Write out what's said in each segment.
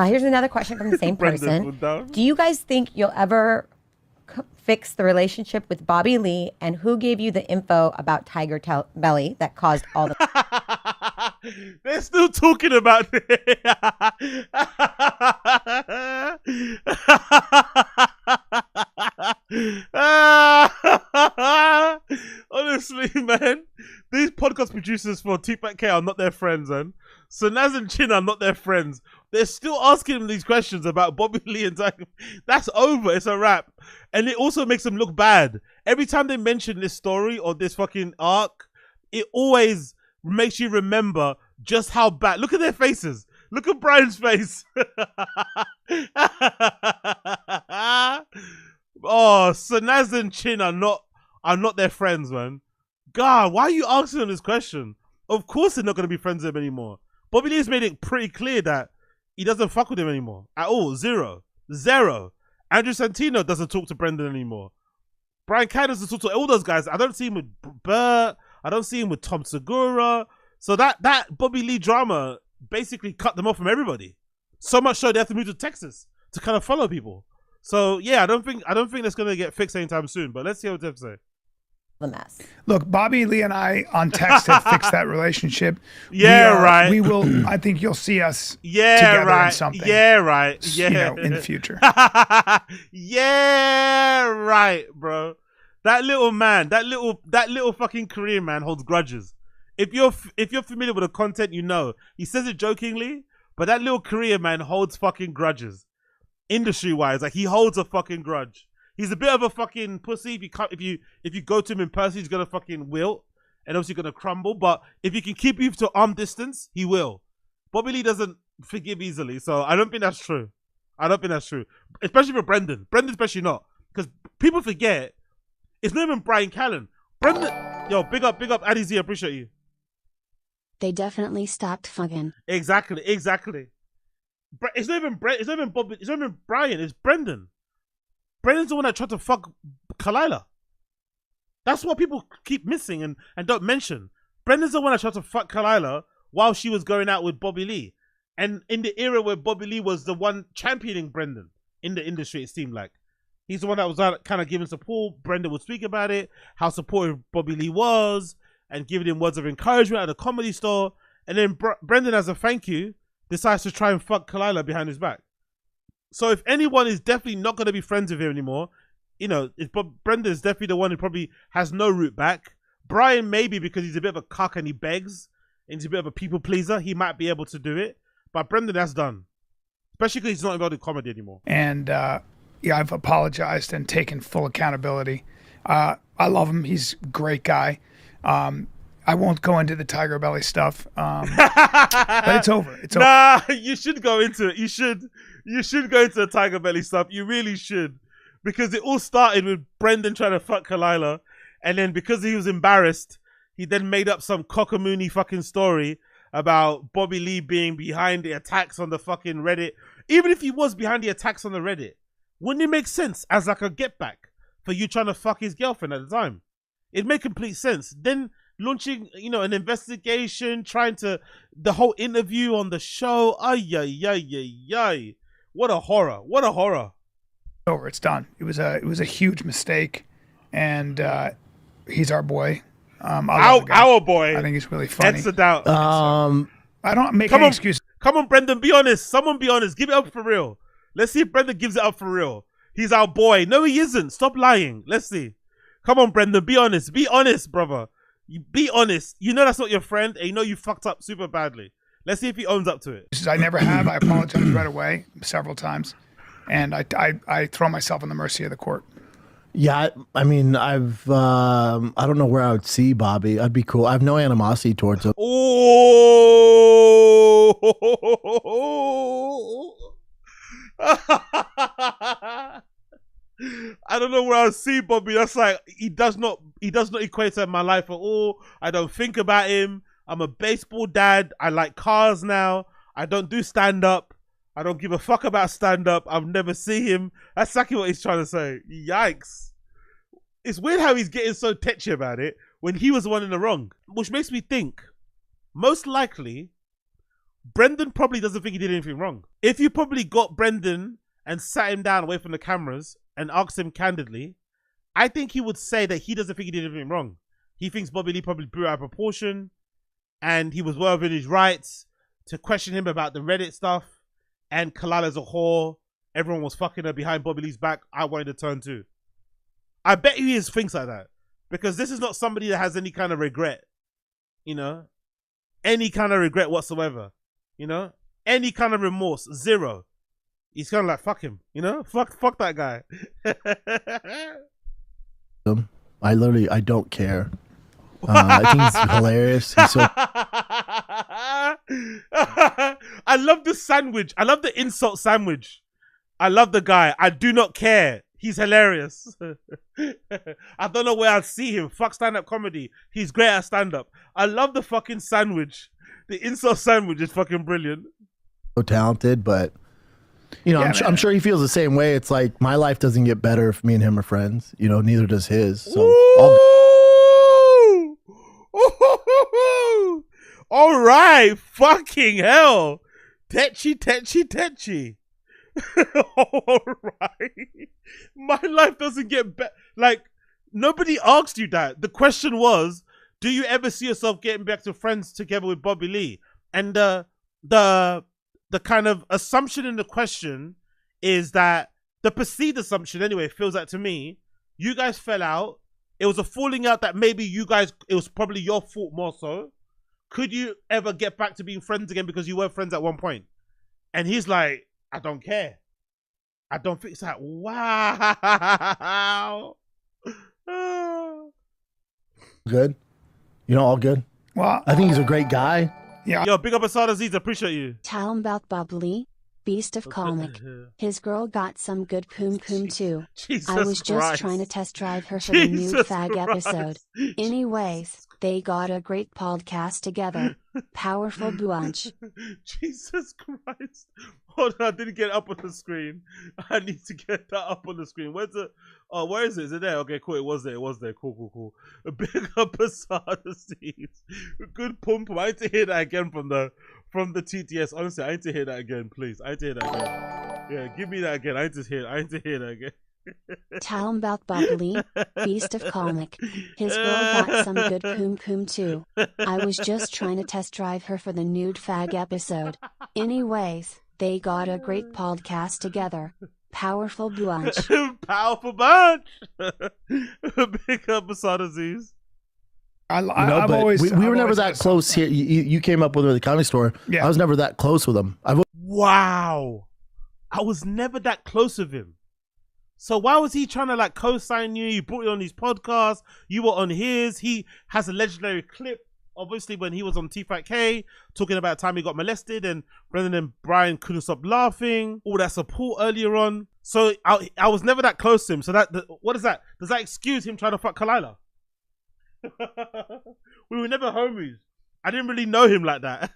Here's another question from the same person. Do you guys think you'll ever fix the relationship with Bobby Lee, and who gave you the info about Tiger Belly that caused all the... They're still talking about it. Honestly, man, these podcast producers for TFATK are not their friends, man. So Naz and Chin are not their friends. They're still asking him these questions about Bobby Lee and Tiger. That's over. It's a wrap. And it also makes them look bad. Every time they mention this story or this fucking arc, it always makes you remember just how bad. Look at their faces. Look at Bryan's face. Oh, so Naz and Chin are not their friends, man. God, why are you asking them this question? Of course they're not going to be friends with him anymore. Bobby Lee has made it pretty clear that he doesn't fuck with him anymore. At all. Zero. Andrew Santino doesn't talk to Brendan anymore. Bryan Callen doesn't talk to all those guys. I don't see him with Bert. I don't see him with Tom Segura. So that Bobby Lee drama basically cut them off from everybody. So much so they have to move to Texas to kind of follow people. So yeah, I don't think that's gonna get fixed anytime soon. But let's see what they have to say. The mess. Look, Bobby Lee and I on text have fixed that relationship. Right. We will. I think you'll see us. Yeah, together right. In something. Yeah, right. Yeah, you know, in the future. Yeah, right, bro. That little man, that little fucking Korean man holds grudges. If you're familiar with the content, you know he says it jokingly, but that little Korean man holds fucking grudges. Industry wise, like he holds a fucking grudge. He's a bit of a fucking pussy. If you go to him in person, he's gonna fucking wilt and obviously gonna crumble. But if you can keep you to arm distance, he will. Bobby Lee doesn't forgive easily, so I don't think that's true. Especially for Brendan. Brendan especially not, because people forget it's not even Bryan Callen. Brendan, yo, big up, Addy Z, appreciate you. They definitely stopped fucking. Exactly. It's not even Bobby. It's not even Bryan. It's Brendan. Brendan's the one that tried to fuck Kalila. That's what people keep missing and don't mention. Brendan's the one that tried to fuck Kalila while she was going out with Bobby Lee. And in the era where Bobby Lee was the one championing Brendan in the industry, it seemed like. He's the one that was kind of giving support. Brendan would speak about it, how supportive Bobby Lee was, and giving him words of encouragement at the Comedy Store. And then Brendan, as a thank you, decides to try and fuck Kalila behind his back. So if anyone is definitely not going to be friends with him anymore, you know, Brendan is definitely the one who probably has no route back. Bryan, maybe because he's a bit of a cuck and he begs, and he's a bit of a people pleaser, he might be able to do it. But Brendan, that's done. Especially because he's not involved in comedy anymore. And yeah, I've apologized and taken full accountability. I love him. He's a great guy. I won't go into the Tiger Belly stuff, but it's over. It's over. Nah, you should go into it. You should go into the Tiger Belly stuff. You really should. Because it all started with Brendan trying to fuck Kalila, and then because he was embarrassed, he then made up some cockamoony fucking story about Bobby Lee being behind the attacks on the fucking Reddit. Even if he was behind the attacks on the Reddit, wouldn't it make sense as like a get back for you trying to fuck his girlfriend at the time? It'd make complete sense. Then launching, you know, an investigation, the whole interview on the show. Ay. What a horror. Over. It's done. It was a huge mistake, and he's our boy. Our boy. I think he's really funny. That's the doubt. I don't make any excuses. Come on, Brendan, be honest. Someone be honest. Give it up for real. Let's see if Brendan gives it up for real. He's our boy. No, he isn't. Stop lying. Let's see. Come on, Brendan. Be honest. Be honest, brother. Be honest. You know that's not your friend, and you know you fucked up super badly. Let's see if he owns up to it. I never have. I apologize right away several times, and I throw myself on the mercy of the court. Yeah, I mean, I don't know where I would see Bobby. I'd be cool. I have no animosity towards him. Oh. I don't know where I see Bobby. That's like he does not equate to my life at all. I don't think about him. I'm a baseball dad. I like cars now. I don't do stand up. I don't give a fuck about stand up. I'll never see him. That's exactly what he's trying to say. Yikes. It's weird how he's getting so tetchy about it when he was the one in the wrong. Which makes me think, most likely, Brendan probably doesn't think he did anything wrong. If you probably got Brendan and sat him down away from the cameras and asked him candidly, I think he would say that he doesn't think he did anything wrong. He thinks Bobby Lee probably blew out of proportion and he was well within his rights to question him about the Reddit stuff, and Kalala's a whore. Everyone was fucking her behind Bobby Lee's back. I wanted to turn too. I bet he is things like that. Because this is not somebody that has any kind of regret. You know? Any kind of regret whatsoever. You know? Any kind of remorse. Zero. He's kind of like, fuck him. You know? Fuck that guy. I don't care. I think he's hilarious. He's so... I love the sandwich. I love the insult sandwich. I love the guy. I do not care. He's hilarious. I don't know where I'd see him. Fuck stand-up comedy. He's great at stand-up. I love the fucking sandwich. The insult sandwich is fucking brilliant. So talented, but you know, Yeah, I'm sure he feels the same way. It's like my life doesn't get better if me and him are friends. You know, neither does his. So all right, fucking hell, Tetchy. All right, my life doesn't get better. Like, nobody asked you that. The question was, do you ever see yourself getting back to friends together with Bobby Lee? And the kind of assumption in the question is that the perceived assumption, anyway, feels like to me, you guys fell out. It was a falling out that maybe you guys, it was probably your fault more so. Could you ever get back to being friends again because you were friends at one point? And he's like, I don't care. I don't think it's like, wow. good. You know, all good. Well, I think he's a great guy. yeah. Yo, big up Asad Aziz, appreciate you. Tell him about Bob Lee, beast of comic. His girl got some good poom too. Jesus I was just Christ. trying to test drive her for the new Jesus fag Christ. episode. Anyways, they got a great podcast together. Powerful bunch. Jesus Christ. Hold on, I didn't get it up on the screen. I need to get that up on the screen. Where's the... Oh, where is it? Is it there? Okay, cool. It was there. Cool. A big up Asad Aziz. Good pump. I need to hear that again from the TTS. Honestly, I need to hear that again, please. I need to hear that again. Yeah, give me that again. I need to hear that again. Tell him about Bob Lee, beast of comic. His girl got some good poom too. I was just trying to test drive her for the nude fag episode. Anyways, they got a great podcast together. Powerful bunch. Powerful bunch. Big up Asad Aziz. I've But always we I've were never always that had close something. here. You came up with him at the comedy store. Yeah. I was never that close with him. Wow. I was never that close with him. So why was he trying to like co-sign you? You brought it on his podcast. You were on his. He has a legendary clip, obviously, when he was on TFATK, talking about the time he got molested and Brendan and Bryan couldn't stop laughing. All that support earlier on. So I was never that close to him. So what is that? Does that excuse him trying to fuck Kalila? We were never homies. I didn't really know him like that.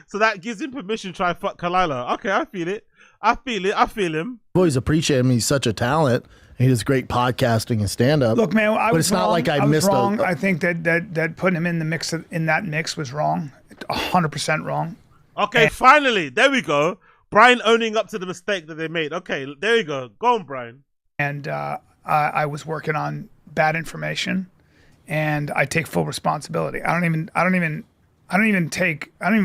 So that gives him permission to try and fuck Kalila. Okay, I feel it. I feel him. I've always appreciated him. He's such a talent. He does great podcasting and stand-up. Look, man, but it's not like I missed wrong. I think that putting him in the mix in that mix was wrong, 100% wrong. Okay, finally, there we go. Bryan owning up to the mistake that they made. Okay, there you go. Go on, Bryan. And I was working on bad information, and I take full responsibility. I don't even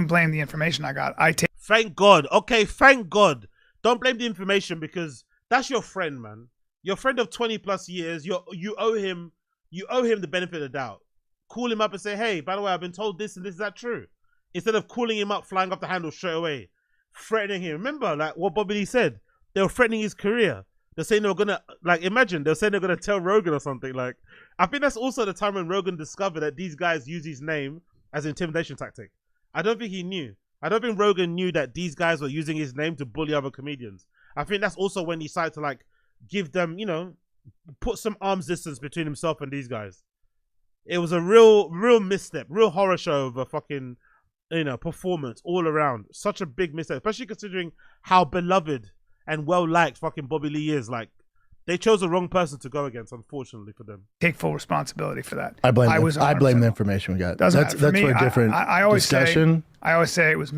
blame the information I got. Thank God. Okay, thank God. Don't blame the information because that's your friend, man. Your friend of 20 plus years. You owe him the benefit of the doubt. Call him up and say, hey, by the way, I've been told this and this. Is that true? Instead of calling him up, flying off the handle straight away, threatening him. Remember, like what Bobby Lee said, they were threatening his career. They're saying they were gonna, like, imagine they're saying they're gonna tell Rogan or something. Like, I think that's also the time when Rogan discovered that these guys use his name as an intimidation tactic. I don't think he knew. I don't think Rogan knew that these guys were using his name to bully other comedians. I think that's also when he decided to like give them, put some arm's distance between himself and these guys. It was a real misstep, real horror show of a fucking, performance all around. Such a big misstep, especially considering how beloved and well liked fucking Bobby Lee is. Like, They chose the wrong person to go against, unfortunately for them. Take full responsibility for that. I blame. I blame the information we got. Doesn't That's matter. For me, for a different I always discussion. I always say it was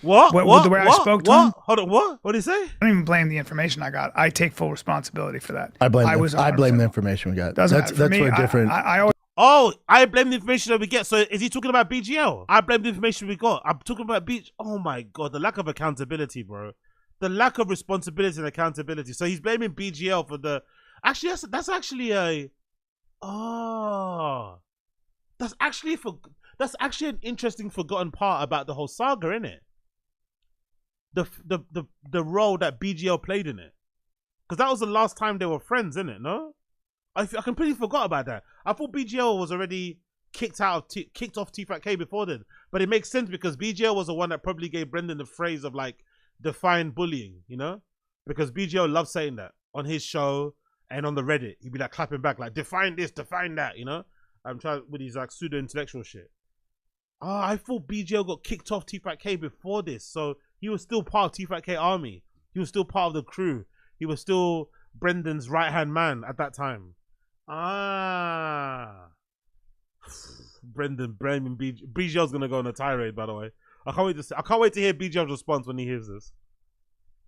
What? the way I spoke to him. Hold on, what? What did he say? I don't even blame the information I got. I take full responsibility for that. I blame. I blame the information we got. Doesn't That's matter. For me, for a different. I always. Oh, I blame the information that we get. So is he talking about BGL? I blame the information we got. I'm talking about beach. Oh my God, the lack of accountability, bro. The lack of responsibility and accountability. So he's blaming BGL for the. Actually, that's actually a. Oh, that's actually an interesting forgotten part about the whole saga, isn't it? The role that BGL played in it, because that was the last time they were friends, isn't it? No. I completely forgot about that. I thought BGL was already kicked off TFATK before then. But it makes sense because BGL was the one that probably gave Brendan the phrase of like define bullying, you know? Because BGL loves saying that on his show and on the Reddit. He'd be like clapping back like define this, define that, you know? I'm trying with his like pseudo intellectual shit. Oh, I thought BGL got kicked off TFATK before this. So he was still part of TFATK army. He was still part of the crew. He was still Brendan's right-hand man at that time. Ah, Brendan blaming BGL's gonna go on a tirade. By the way, I can't wait to hear BGL's response when he hears this.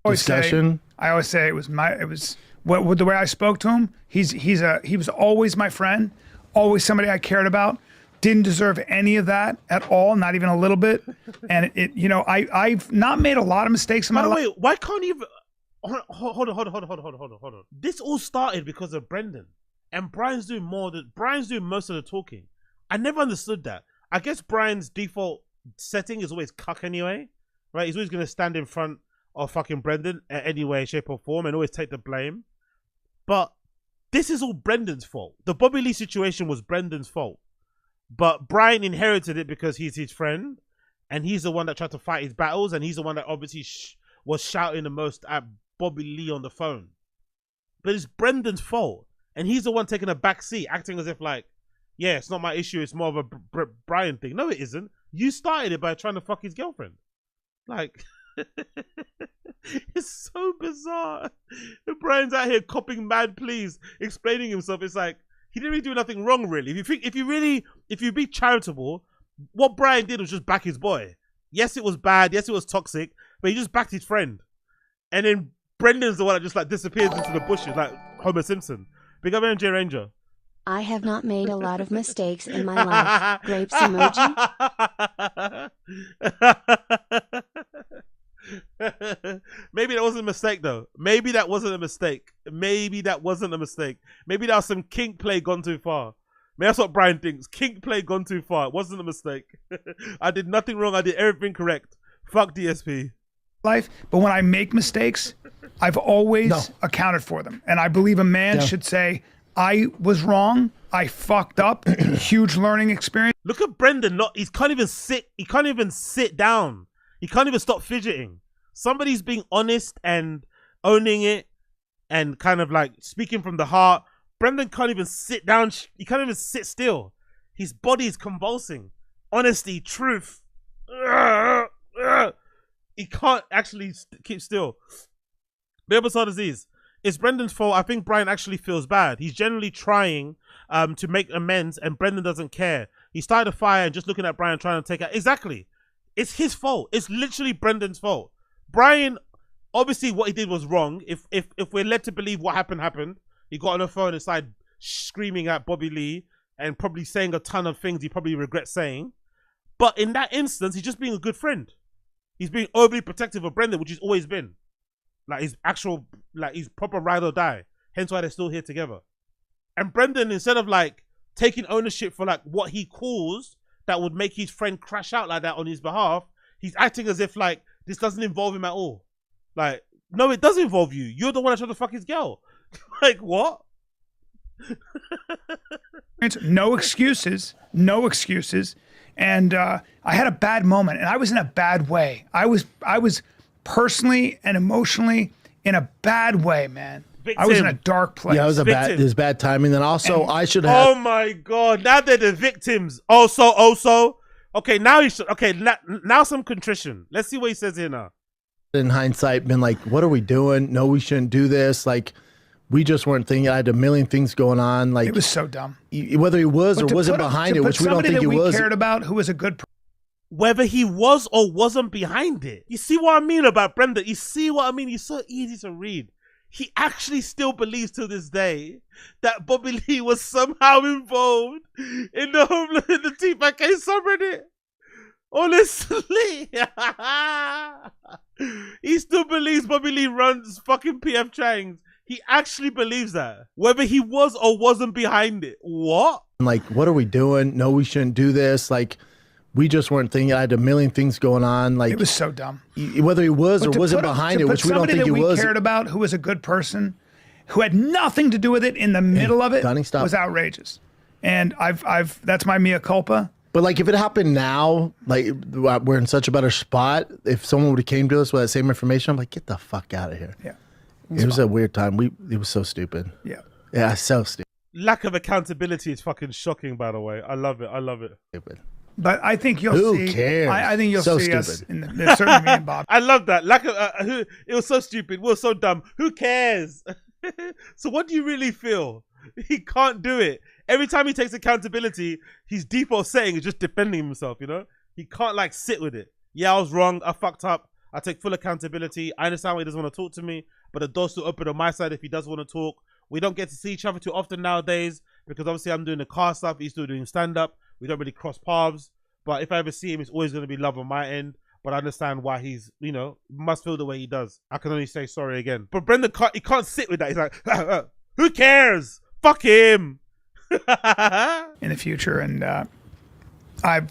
I always say it was the way I spoke to him. He was always my friend, always somebody I cared about. Didn't deserve any of that at all, not even a little bit. And I've not made a lot of mistakes in my life. By the way, why can't you? Hold on. This all started because of Brendan. And Bryan's doing most of the talking. I never understood that. I guess Bryan's default setting is always cuck anyway, right? He's always going to stand in front of fucking Brendan in any way, shape or form and always take the blame. But this is all Brendan's fault. The Bobby Lee situation was Brendan's fault. But Bryan inherited it because he's his friend and he's the one that tried to fight his battles and he's the one that obviously was shouting the most at Bobby Lee on the phone. But it's Brendan's fault. And he's the one taking a back seat, acting as if like, yeah, it's not my issue. It's more of a Bryan thing. No, it isn't. You started it by trying to fuck his girlfriend. Like, it's so bizarre. Bryan's out here copping mad pleas, explaining himself. It's like, he didn't really do nothing wrong, really. If you be charitable, what Bryan did was just back his boy. Yes, it was bad. Yes, it was toxic. But he just backed his friend. And then Brendan's the one that just like disappears into the bushes like Homer Simpson. Big up MJ Ranger. I have not made a lot of mistakes in my life. Grapes emoji. Maybe that wasn't a mistake though. Maybe that wasn't a mistake. Maybe that was some kink play gone too far. Maybe that's what Bryan thinks. Kink play gone too far. It wasn't a mistake. I did nothing wrong. I did everything correct. Fuck DSP. Life, but when I make mistakes, I've always accounted for them. And I believe a man should say, I was wrong. I fucked up. Huge learning experience. Look at Brendan. He can't even sit down. He can't even stop fidgeting. Somebody's being honest and owning it and kind of like speaking from the heart. Brendan can't even sit down. He can't even sit still. His body is convulsing. Honesty, truth. He can't actually keep still. Basal cell disease. It's Brendan's fault. I think Bryan actually feels bad. He's generally trying to make amends and Brendan doesn't care. He started a fire and just looking at Bryan trying to take out. Exactly. It's his fault. It's literally Brendan's fault. Bryan, obviously what he did was wrong. If we're led to believe what happened, he got on the phone and started screaming at Bobby Lee and probably saying a ton of things he probably regrets saying. But in that instance, he's just being a good friend. He's being overly protective of Brendan, which he's always been. Like his proper ride or die. Hence why they're still here together. And Brendan, instead of like taking ownership for like what he caused that would make his friend crash out like that on his behalf, he's acting as if like this doesn't involve him at all. Like, no, it does involve you. You're the one that tried to fuck his girl. Like, what? No excuses. No excuses. And I had a bad moment, and I was in a bad way. I was personally and emotionally in a bad way, man. Victim. I was in a dark place. Yeah, it was bad timing. Then also, I should have. Oh my God! Now they're the victims. Also. Okay, now now some contrition. Let's see what he says here now. In hindsight, been like, what are we doing? No, we shouldn't do this. Like, we just weren't thinking. I had a million things going on. Like it was so dumb. Whether he was or wasn't behind it, which we don't think he was. Somebody that we cared about who was a good. Whether he was or wasn't behind it. You see what I mean about Brendan? You see what I mean? He's so easy to read. He actually still believes to this day that Bobby Lee was somehow involved in the TFATK subreddit. Honestly, he still believes Bobby Lee runs fucking PF Chang's. He actually believes that. Whether he was or wasn't behind it. What? Like, what are we doing? No, we shouldn't do this. Like, we just weren't thinking. I had a million things going on. Like it was so dumb. Whether he was or wasn't behind it, which we don't think he was. Somebody that we cared about who was a good person, who had nothing to do with it in the middle of it, was outrageous. And that's my mea culpa. But like, if it happened now, like we're in such a better spot. If someone would have came to us with that same information, I'm like, get the fuck out of here. Yeah, it was a weird time. It was so stupid. Yeah, so stupid. Lack of accountability is fucking shocking. By the way, I love it. I love it. Stupid. But I think you'll see. Who cares? I think you'll so see stupid. us. Certainly me and Bob. I love that. Lack of. It was so stupid. We were so dumb. Who cares? So what do you really feel? He can't do it. Every time he takes accountability, his default setting is just defending himself, you know? He can't like sit with it. Yeah, I was wrong. I fucked up. I take full accountability. I understand why he doesn't want to talk to me, but the door's still open on my side if he does want to talk. We don't get to see each other too often nowadays because obviously I'm doing the car stuff. He's still doing stand-up. We don't really cross paths. But if I ever see him, it's always going to be love on my end. But I understand why he's, you know, must feel the way he does. I can only say sorry again. But Brendan, he can't sit with that. He's like, who cares? Fuck him. In the future, and I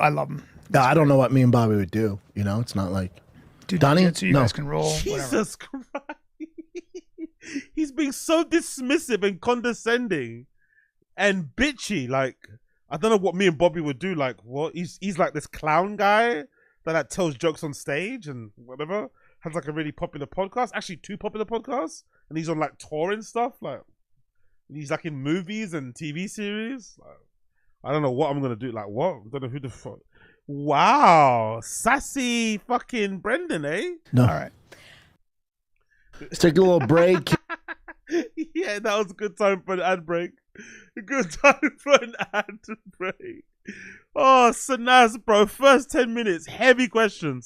love him. No, I don't know what me and Bobby would do. You know, it's not like Donnie. So you guys can roll. Jesus Christ. He's being so dismissive and condescending and bitchy. Like, I don't know what me and Bobby would do. Like, what? He's like this clown guy that tells jokes on stage and whatever. Has like a really popular podcast. Actually, 2 popular podcasts. And he's on like tour and stuff. Like, he's like in movies and TV series. Like, I don't know what I'm gonna do. Like, what? I don't know who the fuck. Wow, sassy fucking Brendan, eh? No. All right. Let's take a little break. Yeah, that was a good time for an ad break. A good time for an ad break. Oh, so nice, bro. First 10 minutes, heavy questions.